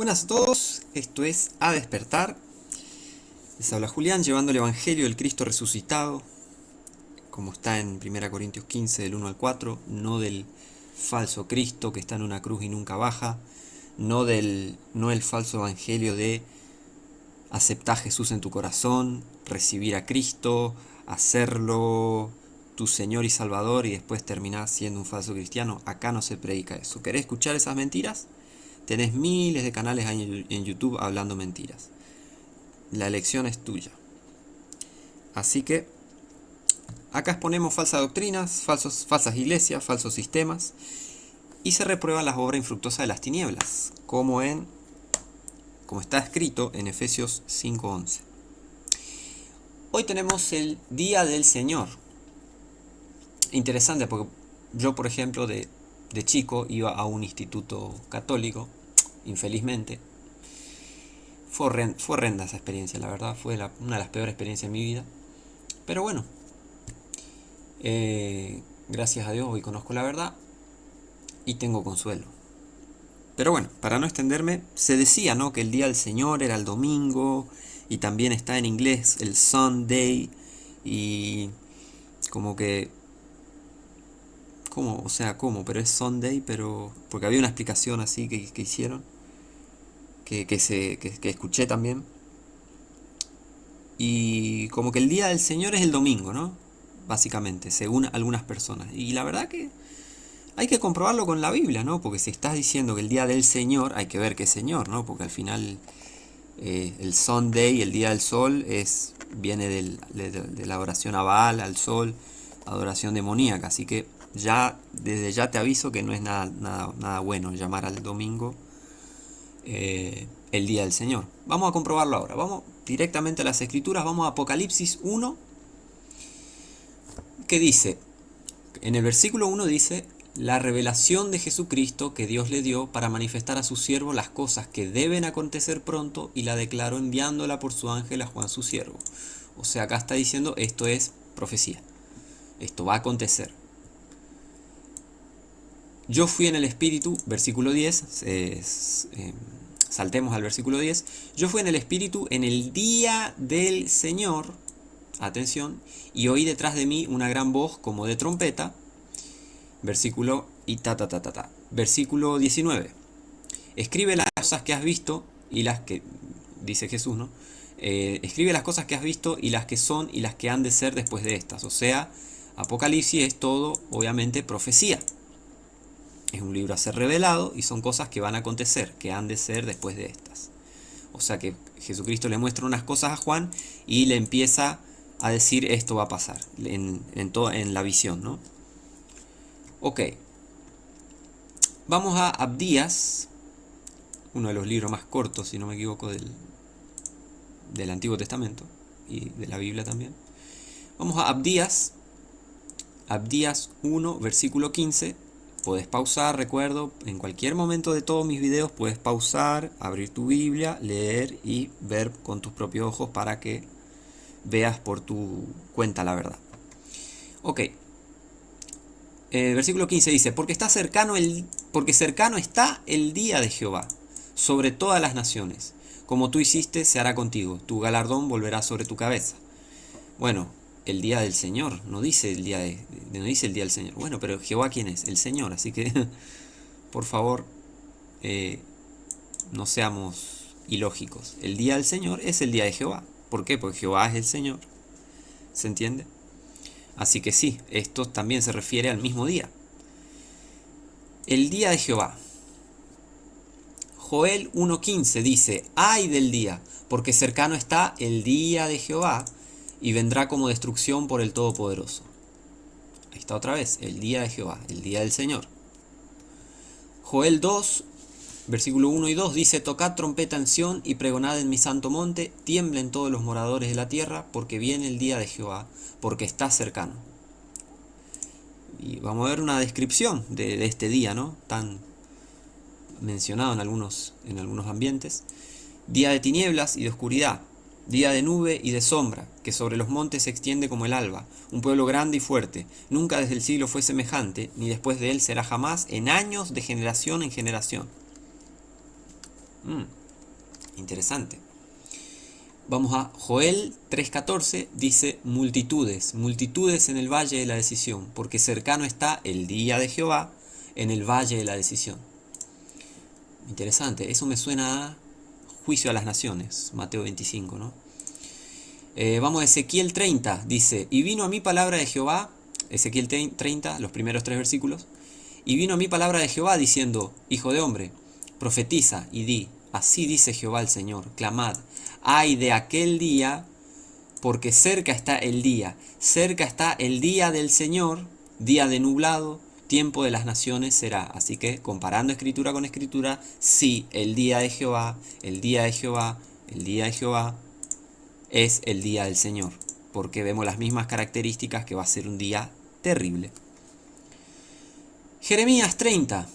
Buenas a todos, esto es A Despertar. Les habla Julián llevando el Evangelio del Cristo resucitado, como está en 1 Corintios 15 del 1 al 4, no del falso Cristo que está en una cruz y nunca baja, no el falso Evangelio de aceptar a Jesús en tu corazón, recibir a Cristo, hacerlo tu Señor y Salvador y después terminar siendo un falso cristiano. Acá no se predica eso. ¿Querés escuchar esas mentiras? Tenés miles de canales en YouTube hablando mentiras. La elección es tuya. Así que acá exponemos falsas doctrinas, falsas iglesias, falsos sistemas, y se reprueban las obras infructuosas de las tinieblas, como está escrito en Efesios 5:11. Hoy tenemos el Día del Señor. Interesante porque yo, por ejemplo, de chico iba a un instituto católico, infelizmente. Fue horrenda esa experiencia, la verdad, fue una de las peores experiencias de mi vida. Pero bueno, gracias a Dios hoy conozco la verdad y tengo consuelo. Pero bueno, para no extenderme, se decía, ¿no?, que el Día del Señor era el domingo, y también está en inglés el Sunday, y como que... ¿Cómo? O sea, ¿cómo? Pero es Sunday, pero... Porque había una explicación así que hicieron, que escuché también. Y como que el Día del Señor es el domingo, ¿no? Básicamente, según algunas personas. Y la verdad que hay que comprobarlo con la Biblia, ¿no? Porque si estás diciendo que el Día del Señor, hay que ver qué Señor, ¿no? Porque al final el Sunday, el Día del Sol, viene de la oración a Baal, al Sol, adoración demoníaca. Así que desde ya te aviso que no es nada bueno llamar al domingo el Día del Señor. Vamos a comprobarlo ahora. Vamos directamente a las Escrituras. Vamos a Apocalipsis 1, que dice, en el versículo 1 dice: la revelación de Jesucristo que Dios le dio para manifestar a su siervo las cosas que deben acontecer pronto, y la declaró enviándola por su ángel a Juan su siervo. O sea, acá está diciendo, esto es profecía, esto va a acontecer. Yo fui en el Espíritu, versículo 10, saltemos al versículo 10. Yo fui en el Espíritu en el día del Señor, atención, y oí detrás de mí una gran voz como de trompeta, versículo versículo 19. Escribe las cosas que has visto y las que, dice Jesús, ¿no? Escribe las cosas que has visto y las que son y las que han de ser después de estas. O sea, Apocalipsis es todo, obviamente, profecía. Es un libro a ser revelado y son cosas que van a acontecer, que han de ser después de estas. O sea que Jesucristo le muestra unas cosas a Juan y le empieza a decir esto va a pasar en la visión, ¿no? Ok. Vamos a Abdías, uno de los libros más cortos, si no me equivoco, del Antiguo Testamento y de la Biblia también. Vamos a Abdías 1, versículo 15. Puedes pausar, recuerdo, en cualquier momento de todos mis videos puedes pausar, abrir tu Biblia, leer y ver con tus propios ojos para que veas por tu cuenta la verdad. Ok. Versículo 15 dice: porque cercano está el día de Jehová sobre todas las naciones. Como tú hiciste, se hará contigo. Tu galardón volverá sobre tu cabeza. Bueno, el día del Señor, no dice el día del Señor. Bueno, pero Jehová, ¿quién es? El Señor. Así que, por favor, no seamos ilógicos. El día del Señor es el día de Jehová. ¿Por qué? Porque Jehová es el Señor. ¿Se entiende? Así que sí, esto también se refiere al mismo día. El día de Jehová. Joel 1:15 dice: ay del día, porque cercano está el día de Jehová, y vendrá como destrucción por el Todopoderoso. Ahí está otra vez, el día de Jehová, el día del Señor. Joel 2, versículo 1 y 2 dice: tocad trompeta en Sión y pregonad en mi santo monte, tiemblen todos los moradores de la tierra, porque viene el día de Jehová, porque está cercano. Y vamos a ver una descripción de este día, ¿no?, tan mencionado en algunos ambientes. Día de tinieblas y de oscuridad, día de nube y de sombra, que sobre los montes se extiende como el alba, un pueblo grande y fuerte, nunca desde el siglo fue semejante, ni después de él será jamás, en años de generación en generación. Mm, interesante. Vamos a Joel 3:14, dice multitudes, multitudes en el valle de la decisión, porque cercano está el día de Jehová en el valle de la decisión. Interesante, eso me suena a juicio a las naciones, Mateo 25, ¿no? Vamos a Ezequiel 30, dice, y vino a mí palabra de Jehová, Ezequiel 30, los primeros 3 versículos, y vino a mí palabra de Jehová diciendo, hijo de hombre, profetiza y di, así dice Jehová el Señor, clamad, ay de aquel día, porque cerca está el día del Señor, día de nublado, tiempo de las naciones será. Así que, comparando escritura con escritura, sí, el día de Jehová, el día de Jehová, el día de Jehová es el día del Señor, porque vemos las mismas características que va a ser un día terrible. Jeremías 30.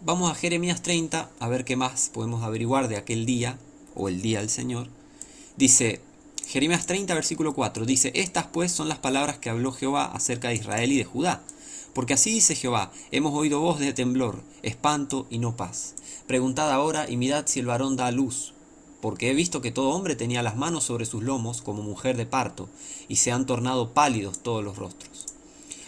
Vamos a Jeremías 30 a ver qué más podemos averiguar de aquel día, o el día del Señor. Dice, Jeremías 30, versículo 4, dice, estas pues son las palabras que habló Jehová acerca de Israel y de Judá. Porque así dice Jehová, hemos oído voz de temblor, espanto y no paz. Preguntad ahora y mirad si el varón da a luz. Porque he visto que todo hombre tenía las manos sobre sus lomos como mujer de parto, y se han tornado pálidos todos los rostros.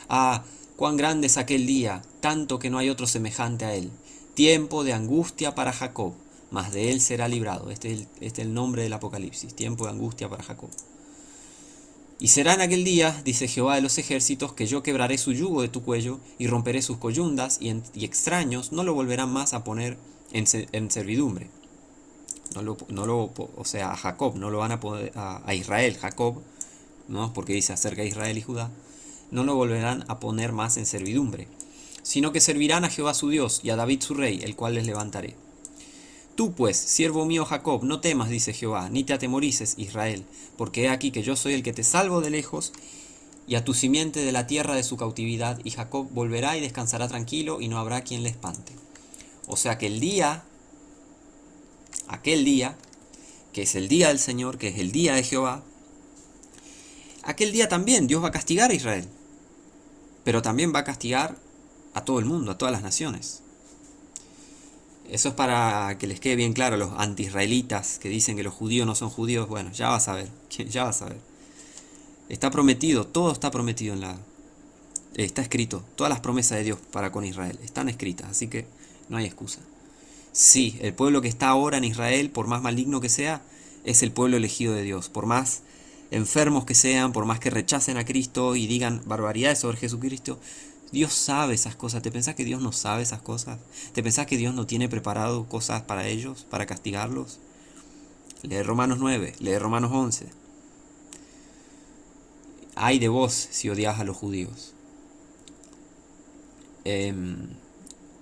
Ah, cuán grande es aquel día, tanto que no hay otro semejante a él. Tiempo de angustia para Jacob, mas de él será librado. Este es el nombre del Apocalipsis, tiempo de angustia para Jacob. Y será en aquel día, dice Jehová de los ejércitos, que yo quebraré su yugo de tu cuello y romperé sus coyundas, y extraños no lo volverán más a poner en servidumbre. O sea, a Jacob, no lo van a poder, a Israel, Jacob, ¿no? Porque dice acerca de Israel y Judá, no lo volverán a poner más en servidumbre, sino que servirán a Jehová su Dios y a David su rey, el cual les levantaré. Tú pues, siervo mío Jacob, no temas, dice Jehová, ni te atemorices, Israel, porque he aquí que yo soy el que te salvo de lejos, y a tu simiente de la tierra de su cautividad, y Jacob volverá y descansará tranquilo, y no habrá quien le espante. O sea que aquel día, que es el día del Señor, que es el día de Jehová, aquel día también Dios va a castigar a Israel, pero también va a castigar a todo el mundo, a todas las naciones. Eso es para que les quede bien claro a los anti-israelitas que dicen que los judíos no son judíos. Bueno, ya vas a ver, ya vas a ver. Está prometido, todo está prometido está escrito. Todas las promesas de Dios para con Israel están escritas, así que no hay excusa. Sí, el pueblo que está ahora en Israel, por más maligno que sea, es el pueblo elegido de Dios. Por más enfermos que sean, por más que rechacen a Cristo y digan barbaridades sobre Jesucristo, Dios sabe esas cosas. ¿Te pensás que Dios no sabe esas cosas? ¿Te pensás que Dios no tiene preparado cosas para ellos, para castigarlos? Lee Romanos 9, lee Romanos 11. Ay de vos si odias a los judíos.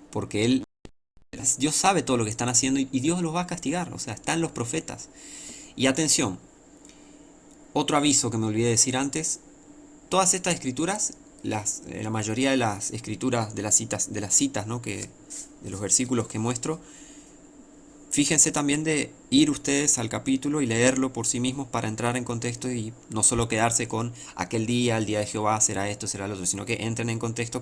Porque Dios sabe todo lo que están haciendo y Dios los va a castigar. O sea, están los profetas. Y atención, otro aviso que me olvidé decir antes. Todas estas escrituras, la mayoría de las escrituras, de las citas, ¿no? de los versículos que muestro, fíjense también de ir ustedes al capítulo y leerlo por sí mismos para entrar en contexto y no solo quedarse con aquel día, el día de Jehová, será esto, será lo otro, sino que entren en contexto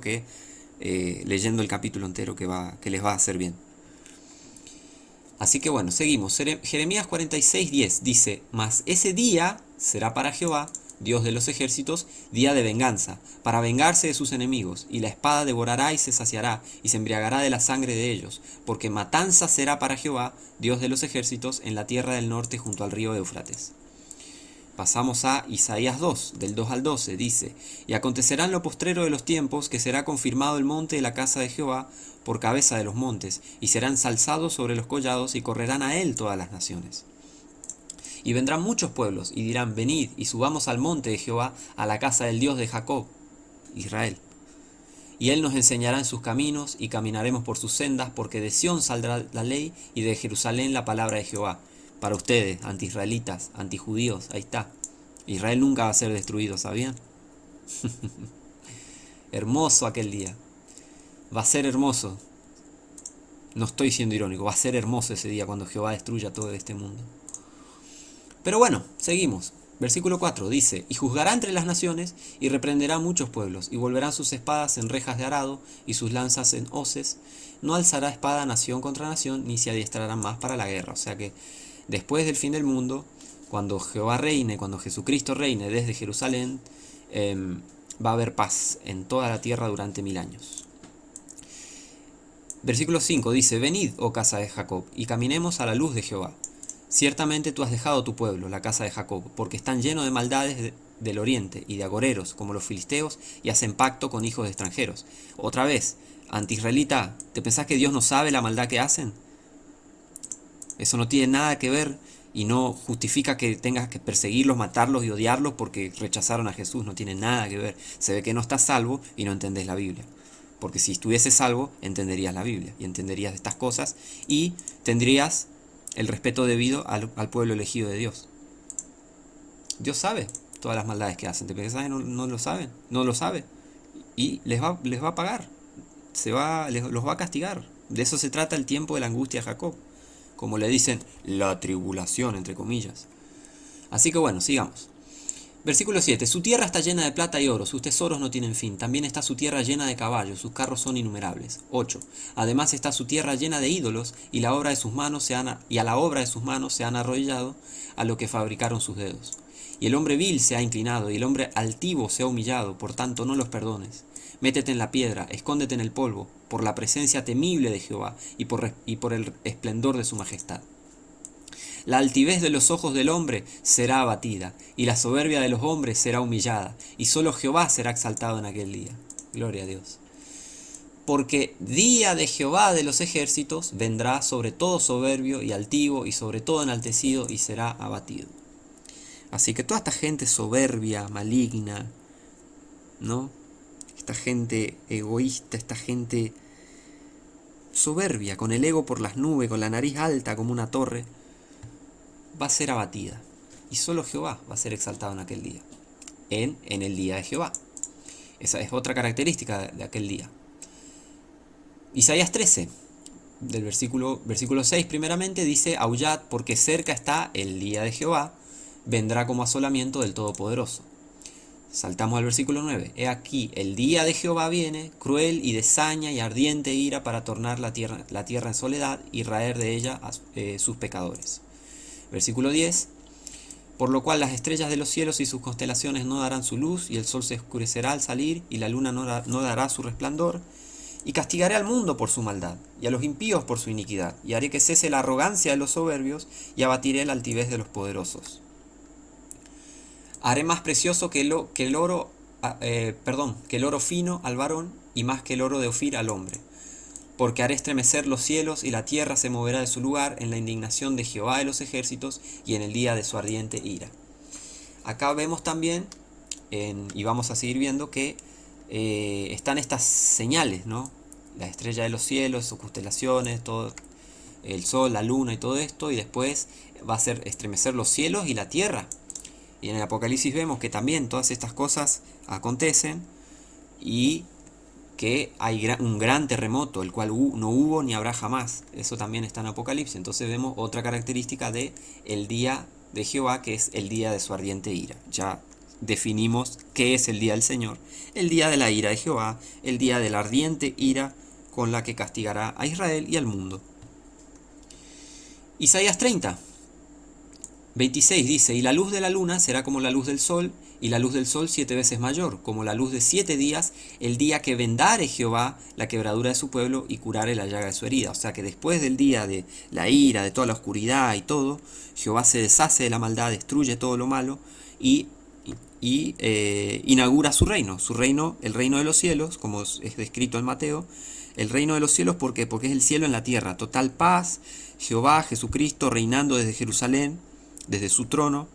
leyendo el capítulo entero que les va a hacer bien. Así que bueno, seguimos. Jeremías 46:10 dice, mas ese día será para Jehová, Dios de los ejércitos, día de venganza, para vengarse de sus enemigos, y la espada devorará y se saciará, y se embriagará de la sangre de ellos, porque matanza será para Jehová, Dios de los ejércitos, en la tierra del norte junto al río Éufrates. Pasamos a Isaías 2, del 2 al 12, dice, y acontecerá en lo postrero de los tiempos que será confirmado el monte de la casa de Jehová por cabeza de los montes, y será ensalzado sobre los collados, y correrán a él todas las naciones. Y vendrán muchos pueblos, y dirán, venid, y subamos al monte de Jehová, a la casa del Dios de Jacob, Israel. Y él nos enseñará en sus caminos, y caminaremos por sus sendas, porque de Sión saldrá la ley, y de Jerusalén la palabra de Jehová. Para ustedes, anti-israelitas, anti-judíos, ahí está. Israel nunca va a ser destruido, ¿sabían? Hermoso aquel día. Va a ser hermoso. No estoy siendo irónico, va a ser hermoso ese día cuando Jehová destruya todo este mundo. Pero bueno, seguimos. Versículo 4 dice, y juzgará entre las naciones, y reprenderá muchos pueblos, y volverán sus espadas en rejas de arado, y sus lanzas en hoces. No alzará espada nación contra nación, ni se adiestrarán más para la guerra. O sea que después del fin del mundo, cuando Jehová reine, cuando Jesucristo reine desde Jerusalén, va a haber paz en toda la tierra durante 1000 años. Versículo 5 dice, venid, oh casa de Jacob, y caminemos a la luz de Jehová. Ciertamente tú has dejado tu pueblo, la casa de Jacob, porque están llenos de maldades del oriente y de agoreros, como los filisteos, y hacen pacto con hijos de extranjeros. Otra vez, anti-israelita, ¿te pensás que Dios no sabe la maldad que hacen? Eso no tiene nada que ver y no justifica que tengas que perseguirlos, matarlos y odiarlos porque rechazaron a Jesús. No tiene nada que ver. Se ve que no estás salvo y no entendés la Biblia. Porque si estuvieses salvo, entenderías la Biblia y entenderías estas cosas y tendrías el respeto debido al pueblo elegido de Dios. Dios sabe todas las maldades que hacen. ¿Te pensás que no lo saben? No lo sabe. Y les va a pagar. Los va a castigar. De eso se trata el tiempo de la angustia de Jacob. Como le dicen, la tribulación, entre comillas. Así que bueno, sigamos. Versículo 7. Su tierra está llena de plata y oro, sus tesoros no tienen fin. También está su tierra llena de caballos, sus carros son innumerables. 8. Además está su tierra llena de ídolos, y a la obra de sus manos se han arrodillado a lo que fabricaron sus dedos. Y el hombre vil se ha inclinado, y el hombre altivo se ha humillado, por tanto no los perdones. Métete en la piedra, escóndete en el polvo, por la presencia temible de Jehová, y por el esplendor de su majestad. La altivez de los ojos del hombre será abatida, y la soberbia de los hombres será humillada, y solo Jehová será exaltado en aquel día. Gloria a Dios. Porque día de Jehová de los ejércitos vendrá sobre todo soberbio y altivo, y sobre todo enaltecido, y será abatido. Así que toda esta gente soberbia, maligna, ¿no? Esta gente egoísta, esta gente soberbia, con el ego por las nubes, con la nariz alta como una torre, va a ser abatida. Y solo Jehová va a ser exaltado en aquel día. En el día de Jehová. Esa es otra característica de aquel día. Isaías 13, del versículo 6 primeramente, dice, aullad porque cerca está el día de Jehová, vendrá como asolamiento del Todopoderoso. Saltamos al versículo 9. He aquí, el día de Jehová viene, cruel y de saña y ardiente ira para tornar la tierra en soledad y raer de ella sus pecadores. Versículo 10. Por lo cual las estrellas de los cielos y sus constelaciones no darán su luz, y el sol se oscurecerá al salir, y la luna no dará su resplandor. Y castigaré al mundo por su maldad, y a los impíos por su iniquidad, y haré que cese la arrogancia de los soberbios, y abatiré la altivez de los poderosos. Haré más precioso que el oro fino al varón, y más que el oro de Ofir al hombre. Porque haré estremecer los cielos, y la tierra se moverá de su lugar en la indignación de Jehová de los ejércitos, y en el día de su ardiente ira. Acá vemos también, y vamos a seguir viendo, que están estas señales, ¿no? La estrella de los cielos, sus constelaciones, todo, el sol, la luna y todo esto, y después va a hacer estremecer los cielos y la tierra. Y en el Apocalipsis vemos que también todas estas cosas acontecen y que hay un gran terremoto, el cual no hubo ni habrá jamás. Eso también está en Apocalipsis. Entonces vemos otra característica de el día de Jehová, que es el día de su ardiente ira. Ya definimos qué es el día del Señor. El día de la ira de Jehová, el día de la ardiente ira con la que castigará a Israel y al mundo. Isaías 30. 26 dice, y la luz de la luna será como la luz del sol, y la luz del sol 7 veces mayor, como la luz de 7 días, el día que vendare Jehová la quebradura de su pueblo y curare la llaga de su herida. O sea que después del día de la ira, de toda la oscuridad y todo, Jehová se deshace de la maldad, destruye todo lo malo y inaugura su reino, el reino de los cielos, como es descrito en Mateo. El reino de los cielos, ¿por qué? Porque es el cielo en la tierra, total paz, Jehová, Jesucristo reinando desde Jerusalén, desde su trono,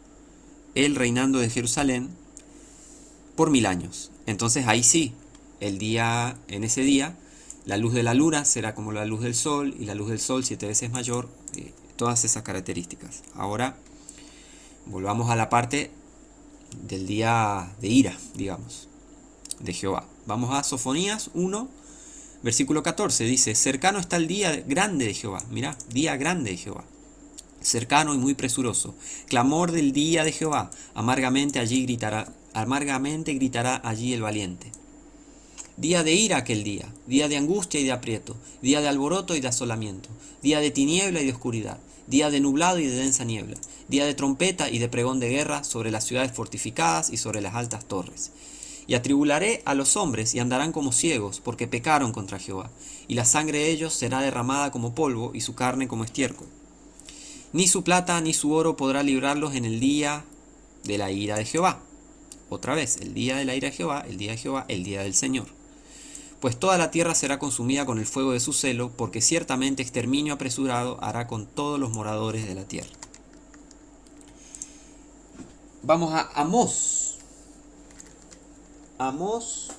él reinando de Jerusalén por 1000 años. Entonces ahí sí, en ese día, la luz de la luna será como la luz del sol, y la luz del sol 7 veces mayor, todas esas características. Ahora, volvamos a la parte del día de ira, digamos, de Jehová. Vamos a Sofonías 1, versículo 14, dice, cercano está el día grande de Jehová. Mirá, día grande de Jehová. cercano y muy presuroso. Clamor del día de Jehová, amargamente gritará allí el valiente. Día de ira aquel día de angustia y de aprieto, día de alboroto y de asolamiento, día de tiniebla y de oscuridad, día de nublado y de densa niebla, día de trompeta y de pregón de guerra sobre las ciudades fortificadas y sobre las altas torres. Y atribularé a los hombres y andarán como ciegos, porque pecaron contra Jehová, y la sangre de ellos será derramada como polvo y su carne como estiércol. Ni su plata ni su oro podrá librarlos en el día de la ira de Jehová. Otra vez, el día de la ira de Jehová, el día de Jehová, el día del Señor. Pues toda la tierra será consumida con el fuego de su celo, porque ciertamente exterminio apresurado hará con todos los moradores de la tierra. Vamos a Amós. Amós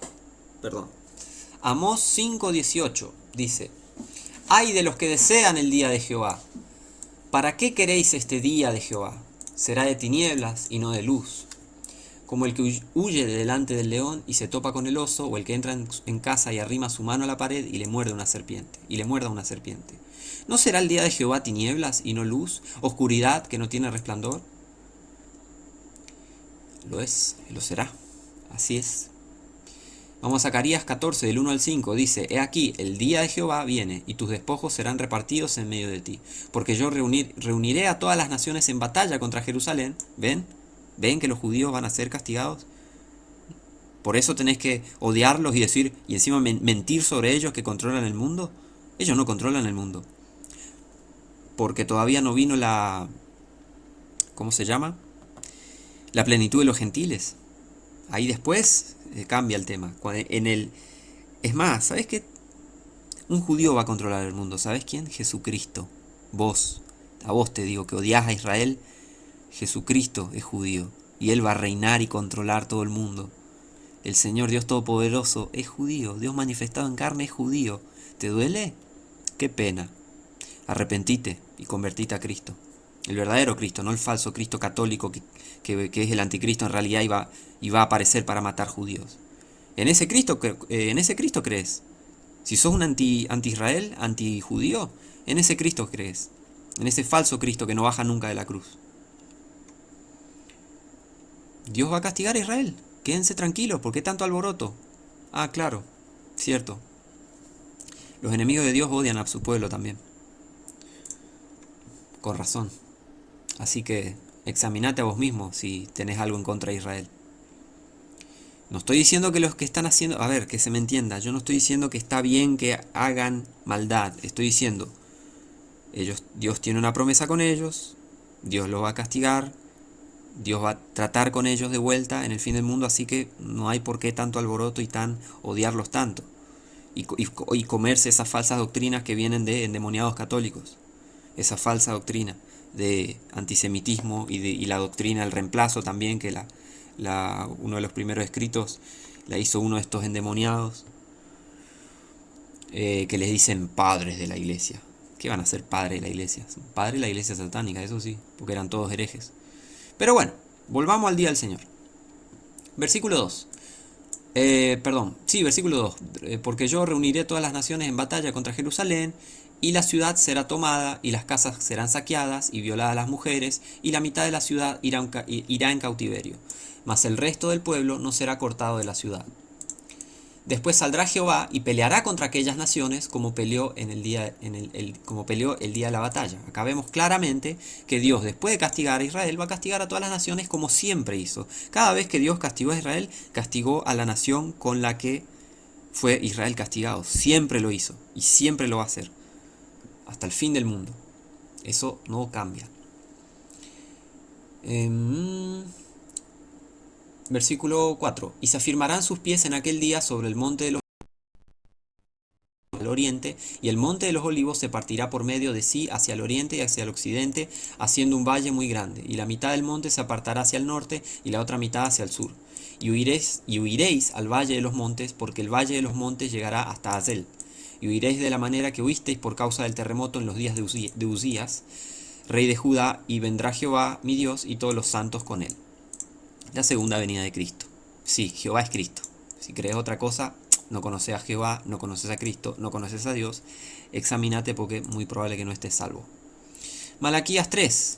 5:18 dice: Ay de los que desean el día de Jehová. ¿Para qué queréis este día de Jehová? Será de tinieblas y no de luz. Como el que huye de delante del león y se topa con el oso, o el que entra en casa y arrima su mano a la pared y le muerda una serpiente. ¿No será el día de Jehová tinieblas y no luz, oscuridad que no tiene resplandor? Lo es, y lo será. Así es. Vamos a Zacarías 14, del 1 al 5. Dice: He aquí, el día de Jehová viene, y tus despojos serán repartidos en medio de ti. Porque yo reuniré a todas las naciones en batalla contra Jerusalén. ¿Ven? ¿Ven que los judíos van a ser castigados? Por eso tenés que odiarlos y decir, y encima mentir sobre ellos que controlan el mundo. Ellos no controlan el mundo. Porque todavía no vino ¿cómo se llama? La plenitud de los gentiles. Ahí después cambia el tema. Es más, ¿sabes qué? Un judío va a controlar el mundo. ¿Sabes quién? Jesucristo. A vos te digo que odias a Israel. Jesucristo es judío y Él va a reinar y controlar todo el mundo. El Señor Dios Todopoderoso es judío. Dios manifestado en carne es judío. ¿Te duele? Qué pena. Arrepentite y convertite a Cristo. El verdadero Cristo, no el falso Cristo católico que es el anticristo en realidad y va a aparecer para matar judíos. En ese Cristo crees. Si sos un anti-Israel, anti-judío, en ese Cristo crees. En ese falso Cristo que no baja nunca de la cruz. Dios va a castigar a Israel. Quédense tranquilos, ¿por qué tanto alboroto? Ah, claro, cierto. Los enemigos de Dios odian a su pueblo también. Con razón. Así que examinate a vos mismo si tenés algo en contra de Israel. No estoy diciendo que los que están haciendo... A ver, que se me entienda. Yo no estoy diciendo que está bien que hagan maldad. Estoy diciendo, Dios tiene una promesa con ellos. Dios los va a castigar. Dios va a tratar con ellos de vuelta en el fin del mundo. Así que no hay por qué tanto alboroto y odiarlos tanto. Y comerse esas falsas doctrinas que vienen de endemoniados católicos. Esa falsa doctrina de antisemitismo y la doctrina del reemplazo también, que uno de los primeros escritos la hizo uno de estos endemoniados, que les dicen padres de la iglesia. ¿Qué van a ser padres de la iglesia? Padres de la iglesia satánica, eso sí, porque eran todos herejes. Pero bueno, volvamos al día del Señor. Versículo 2. Versículo 2. Porque yo reuniré todas las naciones en batalla contra Jerusalén, y la ciudad será tomada, y las casas serán saqueadas, y violadas las mujeres, y la mitad de la ciudad irá en cautiverio. Mas el resto del pueblo no será cortado de la ciudad. Después saldrá Jehová y peleará contra aquellas naciones como peleó el día de la batalla. Acá vemos claramente que Dios, después de castigar a Israel, va a castigar a todas las naciones como siempre hizo. Cada vez que Dios castigó a Israel, castigó a la nación con la que fue Israel castigado. Siempre lo hizo y siempre lo va a hacer. Hasta el fin del mundo. Eso no cambia. Versículo 4. Y se afirmarán sus pies en aquel día sobre el monte de los al oriente, y el monte de los olivos se partirá por medio de sí hacia el oriente y hacia el occidente, haciendo un valle muy grande, y la mitad del monte se apartará hacia el norte y la otra mitad hacia el sur. Y huiréis al valle de los montes, porque el valle de los montes llegará hasta Azel. Y huiréis de la manera que huisteis por causa del terremoto en los días de Uzías, rey de Judá, y vendrá Jehová mi Dios y todos los santos con él. La segunda venida de Cristo. Sí, Jehová es Cristo. Si crees otra cosa, no conoces a Jehová, no conoces a Cristo, no conoces a Dios, examínate porque es muy probable que no estés salvo. Malaquías 3.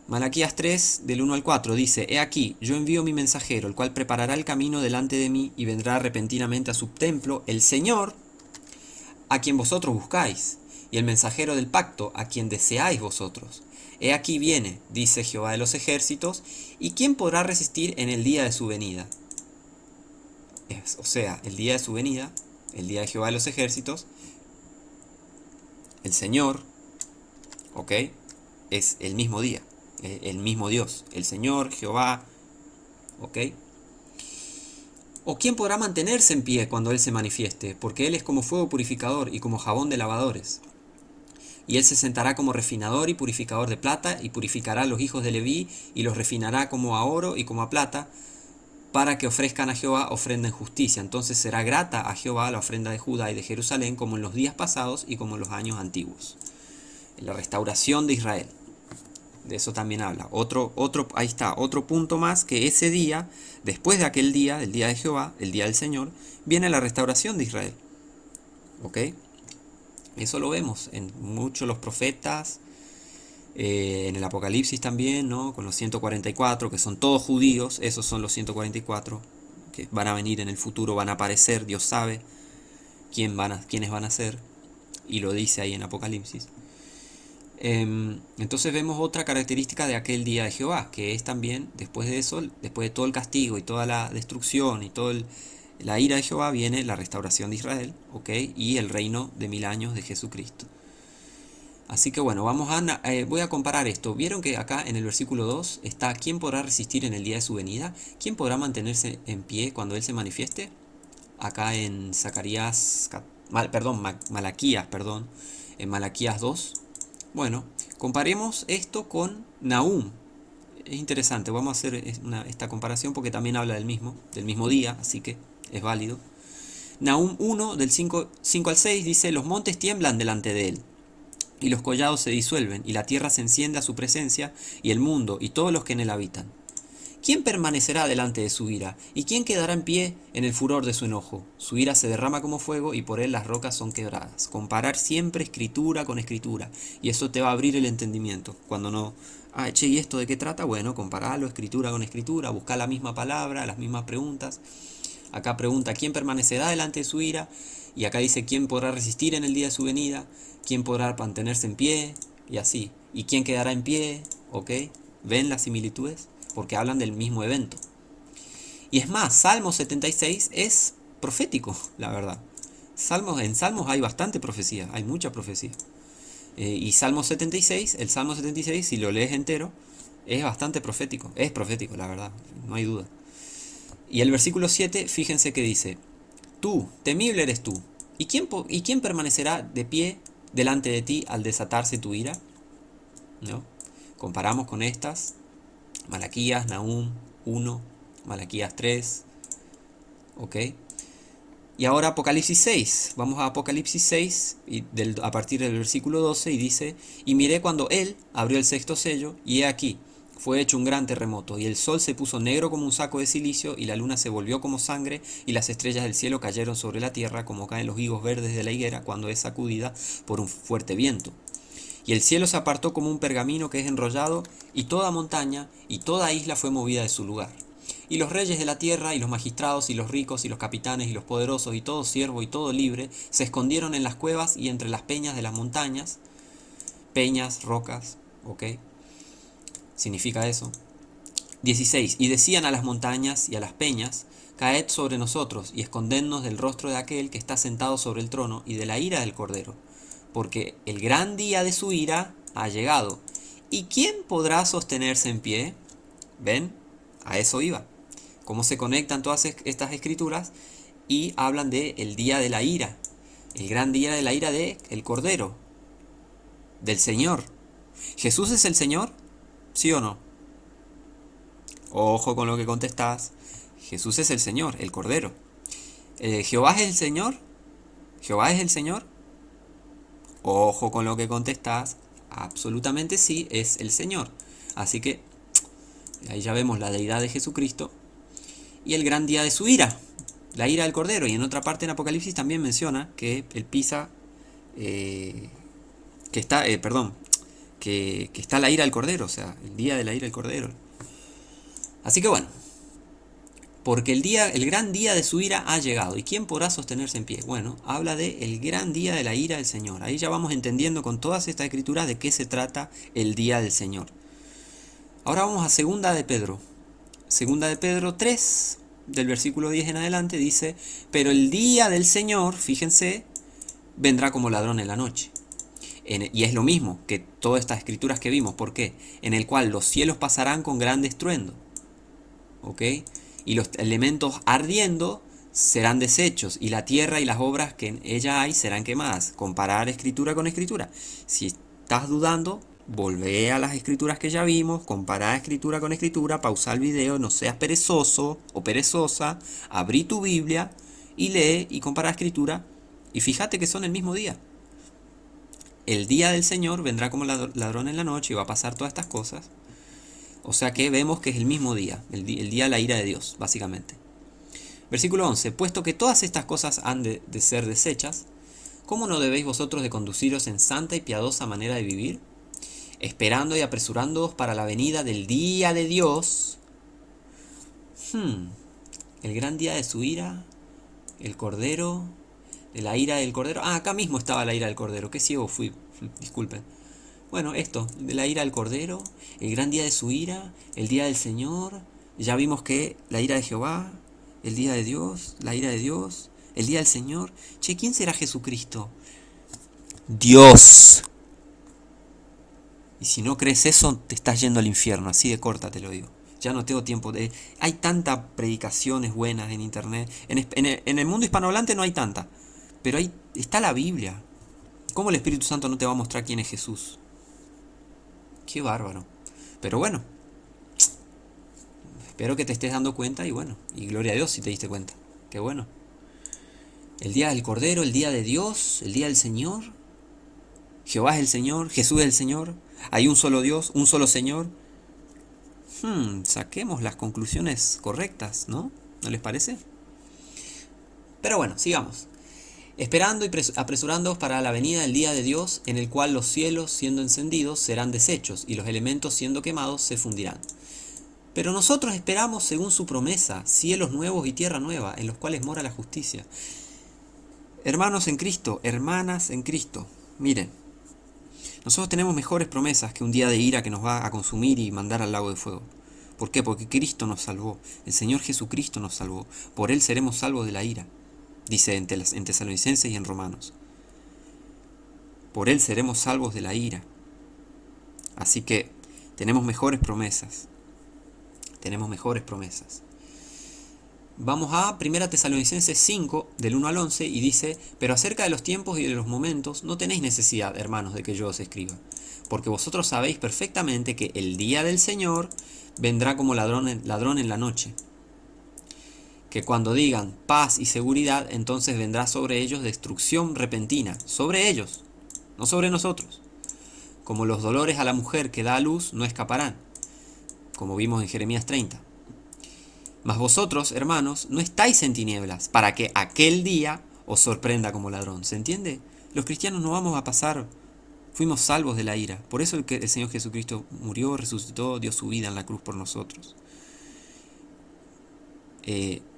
Malaquías 3, del 1 al 4, dice: He aquí, yo envío mi mensajero, el cual preparará el camino delante de mí, y vendrá repentinamente a su templo el Señor, a quien vosotros buscáis, y el mensajero del pacto, a quien deseáis vosotros. He aquí viene, dice Jehová de los ejércitos, y ¿quién podrá resistir en el día de su venida? O sea, el día de su venida, el día de Jehová de los ejércitos, el Señor, ¿ok? Es el mismo día, el mismo Dios, el Señor, Jehová, ¿ok? ¿O quién podrá mantenerse en pie cuando Él se manifieste? Porque Él es como fuego purificador y como jabón de lavadores. Y Él se sentará como refinador y purificador de plata, y purificará a los hijos de Leví, y los refinará como a oro y como a plata, para que ofrezcan a Jehová ofrenda en justicia. Entonces será grata a Jehová la ofrenda de Judá y de Jerusalén, como en los días pasados y como en los años antiguos. La restauración de Israel. De eso también habla. Ahí está, otro punto más, que ese día, después de aquel día, el día de Jehová, el día del Señor, viene la restauración de Israel. ¿Ok? Eso lo vemos en muchos los profetas, en el Apocalipsis también, ¿no? Con los 144, que son todos judíos, esos son los 144, que van a venir en el futuro, van a aparecer, Dios sabe quiénes van a ser, y lo dice ahí en Apocalipsis. Entonces vemos otra característica de aquel día de Jehová, que es también, después de eso, después de todo el castigo y toda la destrucción y toda la ira de Jehová, viene la restauración de Israel, ¿ok? Y el reino de 1000 años de Jesucristo. Así que bueno, voy a comparar esto. ¿Vieron que acá en el versículo 2 está: ¿quién podrá resistir en el día de su venida? ¿Quién podrá mantenerse en pie cuando Él se manifieste? Acá en Malaquías, en Malaquías 2. Bueno, comparemos esto con Nahum. Es interesante, vamos a hacer esta comparación porque también habla del mismo día, así que es válido. Nahum 1, del 5 al 6, dice: Los montes tiemblan delante de Él, y los collados se disuelven, y la tierra se enciende a su presencia, y el mundo, y todos los que en él habitan. ¿Quién permanecerá delante de su ira? ¿Y quién quedará en pie en el furor de su enojo? Su ira se derrama como fuego, y por él las rocas son quebradas. Comparar siempre escritura con escritura, y eso te va a abrir el entendimiento. Cuando no, ¿y esto de qué trata? Bueno, compararlo escritura con escritura, buscar la misma palabra, las mismas preguntas. Acá pregunta: ¿quién permanecerá delante de su ira? Y acá dice: ¿quién podrá resistir en el día de su venida? ¿Quién podrá mantenerse en pie? Y así. ¿Y quién quedará en pie? ¿Ok? ¿Ven las similitudes? Porque hablan del mismo evento. Y es más, Salmo 76 es profético, la verdad. En Salmos hay bastante profecía, hay mucha profecía. Y Salmo 76, el Salmo 76, si lo lees entero, es bastante profético. Es profético, la verdad, no hay duda. Y el versículo 7, fíjense que dice: Tú, temible eres tú. ¿Y quién permanecerá de pie delante de ti al desatarse tu ira? ¿No? Comparamos con estas: Malaquías, Nahum 1, Malaquías 3, ¿ok? Y ahora Apocalipsis 6. Vamos a Apocalipsis 6, a partir del versículo 12, y dice: Y miré cuando Él abrió el sexto sello, y he aquí, fue hecho un gran terremoto, y el sol se puso negro como un saco de cilicio, y la luna se volvió como sangre, y las estrellas del cielo cayeron sobre la tierra, como caen los higos verdes de la higuera cuando es sacudida por un fuerte viento. Y el cielo se apartó como un pergamino que es enrollado, y toda montaña y toda isla fue movida de su lugar. Y los reyes de la tierra, y los magistrados, y los ricos, y los capitanes, y los poderosos, y todo siervo, y todo libre, se escondieron en las cuevas y entre las peñas de las montañas. Peñas, rocas, ¿ok? Significa eso. 16. Y decían a las montañas y a las peñas: Caed sobre nosotros, y escondednos del rostro de aquel que está sentado sobre el trono, y de la ira del Cordero, porque el gran día de su ira ha llegado. ¿Y quién podrá sostenerse en pie? ¿Ven? A eso iba. Cómo se conectan todas estas escrituras y hablan de el día de la ira, el gran día de la ira de el Cordero, del Señor. ¿Jesús es el Señor? ¿Sí o no? Ojo con lo que contestás. Jesús es el Señor, el Cordero. ¿Jehová es el Señor? ¿Jehová es el Señor? Ojo con lo que contestás. Absolutamente sí, es el Señor. Así que ahí ya vemos la deidad de Jesucristo y el gran día de su ira, la ira del Cordero. Y en otra parte en Apocalipsis también menciona que él pisa, que está la ira del Cordero, o sea, el día de la ira del Cordero. Así que bueno, porque el gran día de su ira ha llegado. ¿Y quién podrá sostenerse en pie? Bueno, habla de el gran día de la ira del Señor. Ahí ya vamos entendiendo con todas estas escrituras de qué se trata el día del Señor. Ahora vamos a Segunda de Pedro. Segunda de Pedro 3, del versículo 10 en adelante, dice: pero el día del Señor, fíjense, vendrá como ladrón en la noche. Y es lo mismo que todas estas escrituras que vimos. ¿Por qué? En el cual los cielos pasarán con gran estruendo. ¿Ok? Y los elementos ardiendo serán deshechos, y la tierra y las obras que en ella hay serán quemadas. Comparar escritura con escritura. Si estás dudando, volvé a las escrituras que ya vimos, comparar escritura con escritura, pausa el video, no seas perezoso o perezosa, abrí tu Biblia y lee y compara escritura, y fíjate que son el mismo día. El día del Señor vendrá como ladrón en la noche y va a pasar todas estas cosas. O sea que vemos que es el mismo día, el día de la ira de Dios, básicamente. Versículo 11. Puesto que todas estas cosas han de ser deshechas, ¿cómo no debéis vosotros de conduciros en santa y piadosa manera de vivir? Esperando y apresurándoos para la venida del día de Dios. El gran día de su ira, el Cordero, de la ira del Cordero. Acá mismo estaba la ira del Cordero, qué ciego fui, disculpen. Bueno, esto, de la ira del Cordero, el gran día de su ira, el día del Señor. Ya vimos que la ira de Jehová, el día de Dios, la ira de Dios, el día del Señor. Che, ¿quién será Jesucristo? Dios. Y si no crees eso, te estás yendo al infierno, así de corta te lo digo. Ya no tengo tiempo de... Hay tantas predicaciones buenas en internet. En el mundo hispanohablante no hay tanta. Pero ahí está la Biblia. ¿Cómo el Espíritu Santo no te va a mostrar quién es Jesús? Qué bárbaro. Pero bueno, espero que te estés dando cuenta y bueno, y gloria a Dios si te diste cuenta. Qué bueno. El día del Cordero, el día de Dios, el día del Señor. Jehová es el Señor, Jesús es el Señor. Hay un solo Dios, un solo Señor. Saquemos las conclusiones correctas, ¿no? ¿No les parece? Pero bueno, sigamos. Esperando y apresurándoos para la venida del día de Dios, en el cual los cielos siendo encendidos serán deshechos, y los elementos siendo quemados se fundirán. Pero nosotros esperamos según su promesa, cielos nuevos y tierra nueva, en los cuales mora la justicia. Hermanos en Cristo, hermanas en Cristo, miren, nosotros tenemos mejores promesas que un día de ira que nos va a consumir y mandar al lago de fuego. ¿Por qué? Porque Cristo nos salvó, el Señor Jesucristo nos salvó, por Él seremos salvos de la ira. Dice en Tesalonicenses y en Romanos. Por Él seremos salvos de la ira. Así que tenemos mejores promesas. Tenemos mejores promesas. Vamos a 1 Tesalonicenses 5, del 1 al 11, y dice: pero acerca de los tiempos y de los momentos no tenéis necesidad, hermanos, de que yo os escriba. Porque vosotros sabéis perfectamente que el día del Señor vendrá como ladrón en la noche. Que cuando digan paz y seguridad, entonces vendrá sobre ellos destrucción repentina. Sobre ellos, no sobre nosotros. Como los dolores a la mujer que da a luz no escaparán, como vimos en Jeremías 30. Mas vosotros, hermanos, no estáis en tinieblas, para que aquel día os sorprenda como ladrón. ¿Se entiende? Los cristianos no vamos a pasar, fuimos salvos de la ira. Por eso el Señor Jesucristo murió, resucitó, dio su vida en la cruz por nosotros.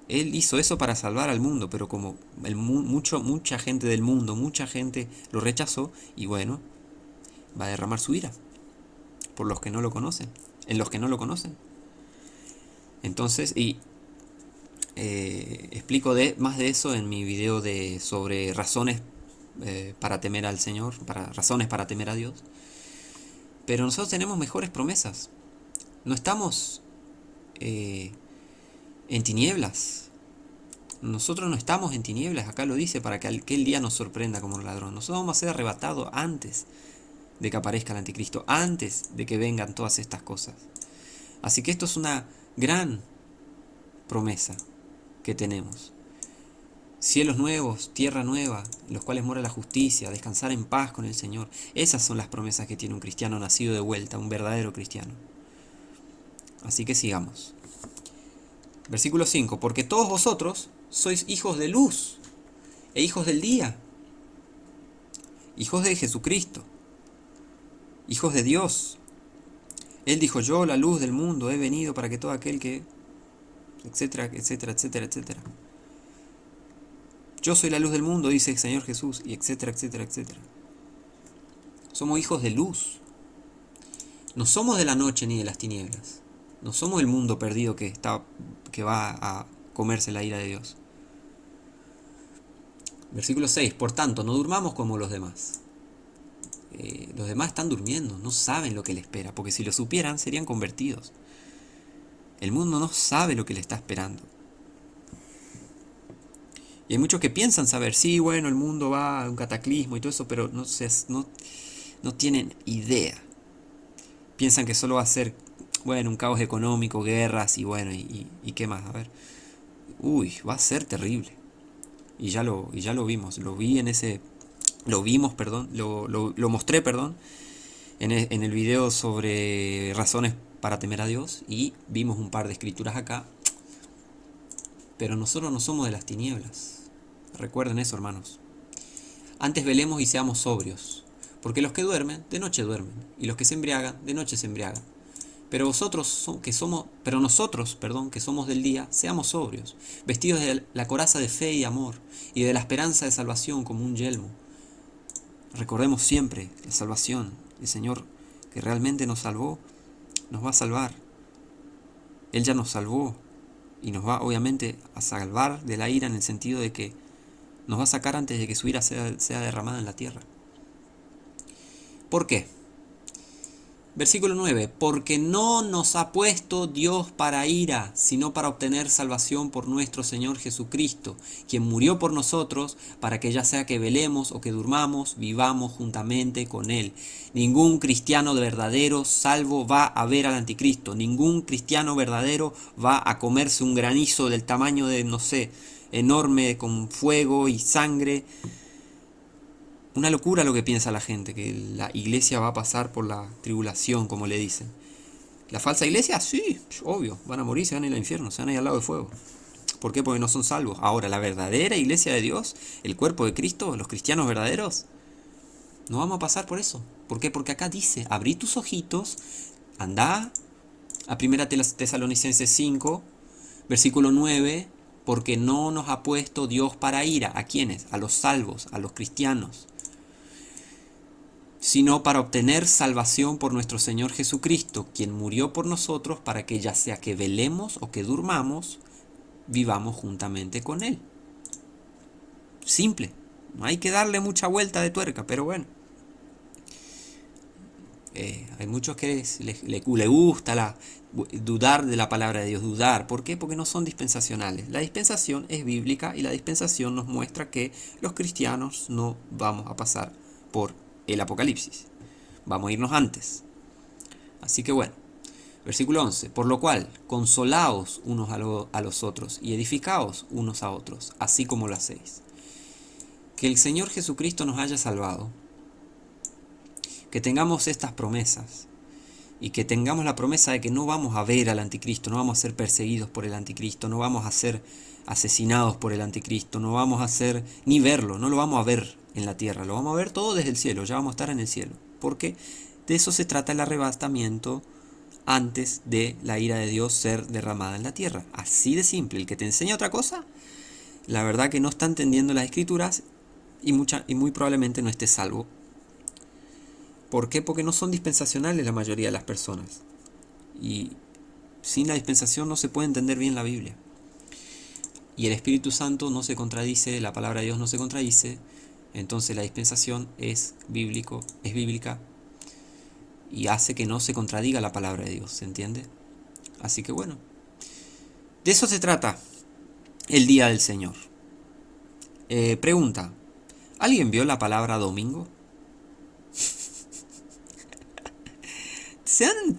Él hizo eso para salvar al mundo, pero como mucha gente del mundo, mucha gente lo rechazó, y bueno, va a derramar su ira por los que no lo conocen, en los que no lo conocen. Entonces, explico más de eso en mi video sobre razones para temer al Señor, razones para temer a Dios. Pero nosotros tenemos mejores promesas. No estamos en tinieblas. Nosotros no estamos en tinieblas, acá lo dice, para que aquel día nos sorprenda como un ladrón. Nosotros vamos a ser arrebatados antes de que aparezca el anticristo, antes de que vengan todas estas cosas. Así que esto es una gran promesa que tenemos. Cielos nuevos, tierra nueva, en los cuales mora la justicia, descansar en paz con el Señor. Esas son las promesas que tiene un cristiano nacido de vuelta, un verdadero cristiano. Así que sigamos. Versículo 5. Porque todos vosotros sois hijos de luz e hijos del día, hijos de Jesucristo, hijos de Dios. Él dijo, yo, la luz del mundo, he venido para que todo aquel que... etcétera, etcétera, etcétera, etcétera. Yo soy la luz del mundo, dice el Señor Jesús, y etcétera, etcétera, etcétera. Somos hijos de luz. No somos de la noche ni de las tinieblas. No somos el mundo perdido que va a comerse la ira de Dios. Versículo 6. Por tanto, no durmamos como los demás. Los demás están durmiendo, no saben lo que les espera, porque si lo supieran serían convertidos. El mundo no sabe lo que le está esperando. Y hay muchos que piensan saber, sí, bueno, el mundo va a un cataclismo y todo eso, pero no tienen idea. Piensan que solo va a ser, bueno, un caos económico, guerras y bueno, y qué más, a ver. Uy, va a ser terrible. Y ya lo vimos, lo mostré, en el video sobre razones para temer a Dios, y vimos un par de escrituras acá. Pero nosotros no somos de las tinieblas. Recuerden eso, hermanos. Antes velemos y seamos sobrios, porque los que duermen, de noche duermen, y los que se embriagan, de noche se embriagan. Pero nosotros, que somos del día, seamos sobrios, vestidos de la coraza de fe y amor, y de la esperanza de salvación como un yelmo. Recordemos siempre la salvación. El Señor que realmente nos salvó, nos va a salvar. Él ya nos salvó y nos va obviamente a salvar de la ira, en el sentido de que nos va a sacar antes de que su ira sea derramada en la tierra. ¿Por qué? Versículo 9. Porque no nos ha puesto Dios para ira, sino para obtener salvación por nuestro Señor Jesucristo, quien murió por nosotros, para que ya sea que velemos o que durmamos, vivamos juntamente con Él. Ningún cristiano verdadero salvo va a ver al anticristo. Ningún cristiano verdadero va a comerse un granizo del tamaño de, no sé, enorme, con fuego y sangre. Una locura lo que piensa la gente, que la iglesia va a pasar por la tribulación, como le dicen. ¿La falsa iglesia? Sí, obvio, van a morir, se van a ir al infierno, se van a ir al lago de fuego. ¿Por qué? Porque no son salvos. Ahora, la verdadera iglesia de Dios, el cuerpo de Cristo, los cristianos verdaderos, no vamos a pasar por eso. ¿Por qué? Porque acá dice, abrí tus ojitos, anda a 1 Tesalonicenses 5, versículo 9, porque no nos ha puesto Dios para ira. ¿A quiénes? A los salvos, a los cristianos, sino para obtener salvación por nuestro Señor Jesucristo, quien murió por nosotros, para que ya sea que velemos o que durmamos, vivamos juntamente con Él. Simple, no hay que darle mucha vuelta de tuerca, pero bueno. Hay muchos que le gusta dudar de la palabra de Dios, dudar. ¿Por qué? Porque no son dispensacionales. La dispensación es bíblica y la dispensación nos muestra que los cristianos no vamos a pasar por el Apocalipsis. Vamos a irnos antes. Así que bueno, versículo 11. Por lo cual, consolaos unos a los otros y edificaos unos a otros, así como lo hacéis. Que el Señor Jesucristo nos haya salvado, que tengamos estas promesas y que tengamos la promesa de que no vamos a ver al anticristo, no vamos a ser perseguidos por el anticristo, no vamos a ser asesinados por el anticristo, no vamos a ser ni verlo, no lo vamos a ver en la tierra, lo vamos a ver todo desde el cielo, ya vamos a estar en el cielo, porque de eso se trata el arrebatamiento antes de la ira de Dios ser derramada en la tierra. Así de simple. El que te enseña otra cosa, la verdad que no está entendiendo las escrituras y muy probablemente no esté salvo. ¿Por qué? Porque no son dispensacionales la mayoría de las personas. Y sin la dispensación no se puede entender bien la Biblia. Y el Espíritu Santo no se contradice, la palabra de Dios no se contradice. Entonces la dispensación es bíblica y hace que no se contradiga la palabra de Dios, ¿se entiende? Así que bueno, de eso se trata el día del Señor. Pregunta, ¿alguien vio la palabra domingo? ¿Se dan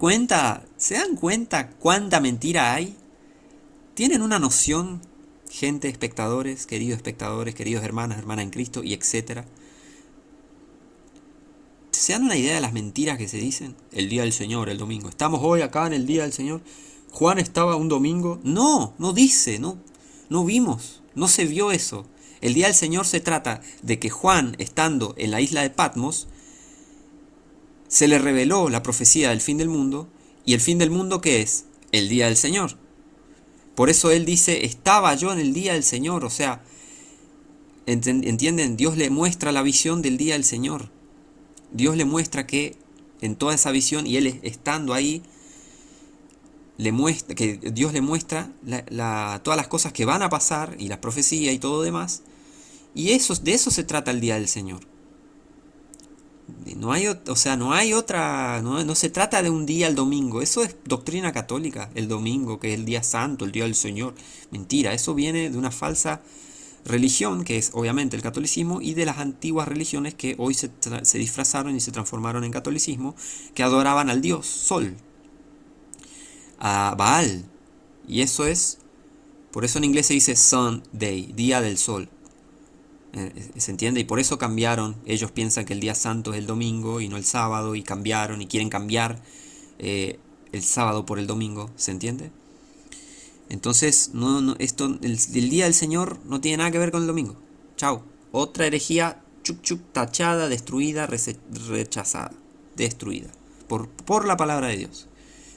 cuenta cuánta mentira hay? ¿Tienen una noción, gente, espectadores, queridos hermanos, hermanas en Cristo y etcétera? ¿Se dan una idea de las mentiras que se dicen? El día del Señor, el domingo. Estamos hoy acá en el día del Señor. Juan estaba un domingo. No dice, no vimos, no se vio eso. El día del Señor se trata de que Juan, estando en la isla de Patmos, se le reveló la profecía del fin del mundo. ¿Y el fin del mundo qué es? El día del Señor. Por eso él dice, estaba yo en el día del Señor. O sea, ¿entienden? Dios le muestra la visión del día del Señor. Dios le muestra que en toda esa visión, y él estando ahí, Dios le muestra todas las cosas que van a pasar, y las profecías y todo demás. Y de eso se trata el día del Señor. No hay otra, no se trata de un día el domingo. Eso es doctrina católica, el domingo, que es el día santo, el día del Señor. Mentira, eso viene de una falsa religión, que es obviamente el catolicismo, y de las antiguas religiones que hoy se disfrazaron y se transformaron en catolicismo, que adoraban al dios Sol, a Baal. Y eso es, por eso en inglés se dice Sunday, día del sol. ¿Se entiende? Y por eso cambiaron. Ellos piensan que el día santo es el domingo y no el sábado, y cambiaron y quieren cambiar el sábado por el domingo. ¿Se entiende? Entonces, el día del Señor no tiene nada que ver con el domingo. Chao. Otra herejía, tachada, destruida, rechazada. Destruida. Por la palabra de Dios.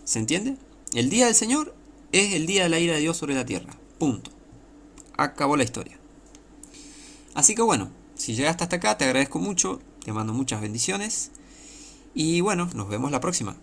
¿Se entiende? El día del Señor es el día de la ira de Dios sobre la tierra. Punto. Acabó la historia. Así que bueno, si llegaste hasta acá, te agradezco mucho. Te mando muchas bendiciones. Y bueno, nos vemos la próxima.